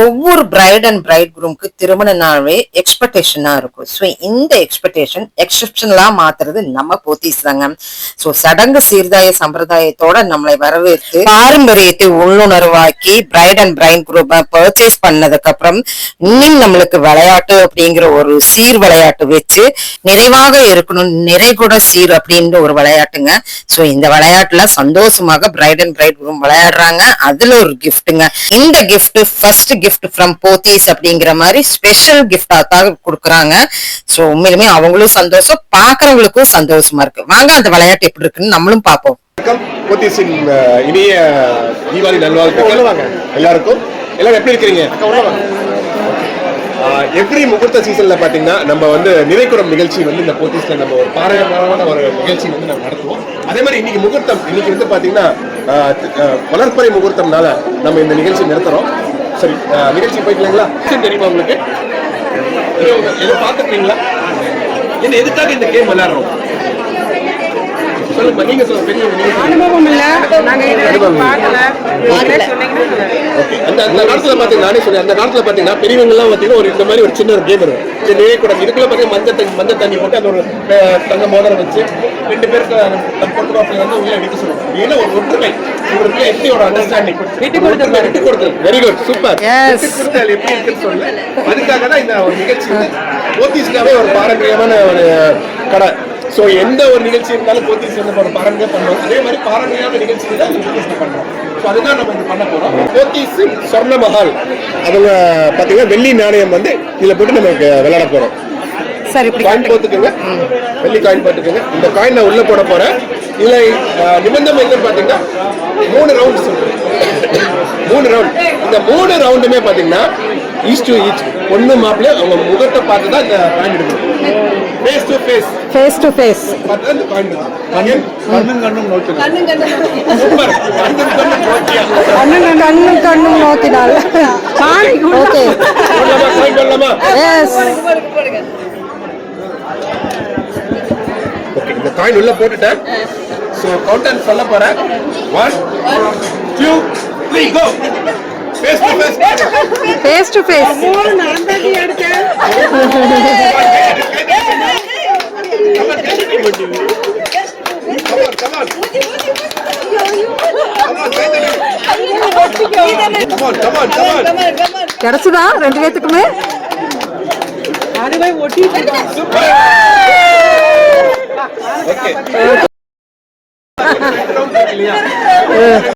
ஒவ்வொரு bright and bright குரூம்க்கு திருமண நாளே எக்ஸ்பெக்டேஷனா இருக்கும். ஸோ இந்த எக்ஸ்பெக்டேஷன் எக்ஸெப்ஷனலா மாத்துறது நம்ம போத்தீஸ் தாங்க. ஸோ சடங்கு சீர்தாய சம்பிரதாயத்தோட நம்மளை வரவேற்று பாரம்பரியத்தை உள்ளுணர்வாக்கி பிரைட் அண்ட் பிரைட் குரூப்பை பர்ச்சேஸ் பண்ணதுக்கு அப்புறம் இன்னும் நம்மளுக்கு விளையாட்டு அப்படிங்கிற ஒரு சீர் விளையாட்டு வச்சு நிறைவாக இருக்கணும், நிறைகுட சீர் அப்படின்ற ஒரு விளையாட்டுங்க. ஸோ இந்த விளையாட்டுல சந்தோஷமாக பிரைட் அண்ட் பிரைட் குரூம் விளையாடுறாங்க. அதுல ஒரு கிஃப்ட்டுங்க. இந்த gift first gift from Pothys அப்படிங்கிற மாதிரி ஸ்பெஷல் கிஃப்டா தான் கொடுக்குறாங்க. சோ உண்மையிலுமே அவங்களும் சந்தோஷம், பாக்குறவங்களுக்கும் சந்தோஷமா இருக்கு. வாங்க அந்த விளையாட்டு எப்படி இருக்குன்னு நம்மளும் பார்ப்போம். போத்தீஸின் இனிய தீபாவளி நல்வாழ்த்துக்கள் எல்லாருக்கும். எல்லாரும் எப்படி இருக்கிறீங்க? எவ்ரி முகூர்த்த சீசன்ல பாத்தீங்கன்னா நம்ம வந்து நிறைக்குறம் நிகழ்ச்சி வந்து இந்த போத்தீஸ்ல நம்ம ஒரு பாரம்பரியமான ஒரு நிகழ்ச்சி வந்து நம்ம நடத்துவோம். அதே மாதிரி இன்னைக்கு முகூர்த்தம், இன்னைக்கு வந்து பாத்தீங்கன்னா வளர்ப்பறை முகூர்த்தம்னால நம்ம இந்த நிகழ்ச்சி நடத்துறோம். சரி, நிகழ்ச்சி போய்க்கலாங்களா? தெரியுமா உங்களுக்கு? எதுவும் பார்த்துருக்கீங்களா? என்ன எதுக்காக இந்த கேம் விளையாடுறோம்? சொல்லுங்க, நீங்க சொல்லுங்க. அனுபவம் இல்ல, அந்த காலத்துல பாத்தீங்கன்னா நானே சொல்லி, அந்த காலத்துல பாத்தீங்கன்னா பெரியவங்க எல்லாம் பாத்தீங்கன்னா ஒரு இந்த மாதிரி ஒரு சின்ன ஒரு கேம் இருக்கும். நினைக்கூடாது. இதுக்குள்ள பாத்தீங்கன்னா மஞ்சள் தண்ணி போட்டு அந்த ஒரு தங்க மோதிரம் வச்சு 2 பேருக்கு போட்டோகிராஃப்ல வந்து உள்ள எடுத்து சொல்லுவாங்க. ஏன்னா ஒரு ஒற்றுமை, இவருக்கு எப்படி ஒரு அண்டர்ஸ்டாண்டிங் விட்டு கொடுத்தல். Very good, super. விட்டு கொடுத்தல் எப்படி இருக்குன்னு சொல்ல, அதுக்காக தான் இந்த ஒரு நிகழ்ச்சி போத்தீஸ்க்காவே ஒரு பாரம்பரியமான ஒரு கடை. ஸோ எந்த ஒரு நிகழ்ச்சி இருந்தாலும் போத்தீஸ் வந்து ஒரு பாரம்பரியம் பண்ணுவோம். அதே மாதிரி பாரம்பரியமான நிகழ்ச்சி தான் போத்தீஸ்ல பண்றோம். ஸோ அதுதான் நம்ம பண்ண போறோம். போத்தீஸ் சொர்ண மஹால் அவங்க பாத்தீங்கன்னா வெள்ளி நாணயம் வந்து இதுல போட்டு நமக்கு விளையாட போறோம். சரி, காயின் போட்டுக்கோங்க, வெள்ளி காயின் போட்டுக்கோங்க. இந்த காயின் நான் உள்ள போட போறேன். இதுல நிபந்தனை என்னன்னு பாத்தீங்கன்னா 3 ரவுண்ட் சொல்றேன். 3 ரவுண்ட். இந்த 3 ரவுண்டுமே பாத்தீங்கன்னா ஈச் டு ஈச் பொண்ணு மாப்பிள்ளை அவங்க முகத்தை பார்த்து தான் இந்த காயின் எடுக்கணும். Face to face, face to face பார்த்து இந்த காயின் எடுக்கணும். கண்ணும் நோக்கினா சூப்பர். கண்ணும் நோக்கினால் ஓகே. போடலாமா? காயின் போடலாமா? எஸ். ஓகே, இந்த காயின் உள்ள போட்டுட்டேன். ஸோ கவுண்டர் சொல்ல போறேன். 1 2 3 go. Face to face, face to face. கிடைச்சதா 2 பேத்துக்குமே? ஓகே.